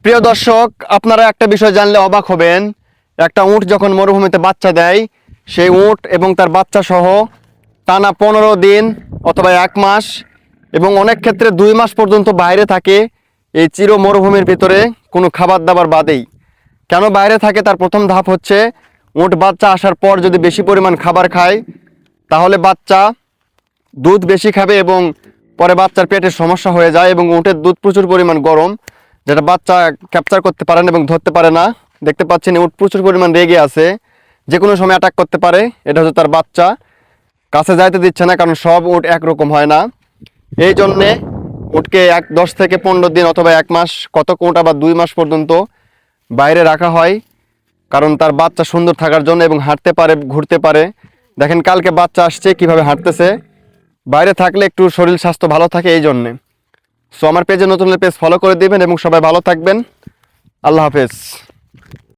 প্রিয় দর্শক, আপনারা একটা বিষয় জানলে অবাক হবেন। একটা উট যখন মরুভূমিতে বাচ্চা দেয়, সেই উট এবং তার বাচ্চা সহ টানা 15 দিন অথবা 1 মাস এবং অনেক ক্ষেত্রে 2 মাস পর্যন্ত বাইরে থাকে এই চির মরুভূমির ভিতরে, কোনো খাবার দাবার বাদেই। কেন বাইরে থাকে তার প্রথম ধাপ হচ্ছে, উট বাচ্চা আসার পর যদি বেশি পরিমাণ খাবার খায় তাহলে বাচ্চা দুধ বেশি খাবে এবং পরে বাচ্চার পেটের সমস্যা হয়ে যায়। এবং উটের দুধ প্রচুর পরিমাণ গরম, যেটা বাচ্চা ক্যাপচার করতে পারে না এবং ধরতে পারে না। দেখতে পাচ্ছেন উট প্রচুর পরিমাণ রেগে আছে, যে কোনো সময় অ্যাটাক করতে পারে। এটা হচ্ছে তার বাচ্চা, কাছে যাইতে দিচ্ছে না, কারণ সব উট একরকম হয় না। এই জন্যে উটকে 10 থেকে 15 দিন অথবা 1 মাস, কত উট আবার 2 মাস পর্যন্ত বাইরে রাখা হয়, কারণ তার বাচ্চা সুন্দর থাকার জন্য এবং হাঁটতে পারে, ঘুরতে পারে। দেখেন কালকে বাচ্চা আসছে কিভাবে হাঁটতেছে। বাইরে থাকলে একটু শরীর স্বাস্থ্য ভালো থাকে এই জন্যে। সো আমার পেজে নতুন পেজ ফলো করে দিবেন এবং সবাই ভালো থাকবেন। আল্লাহ হাফেজ।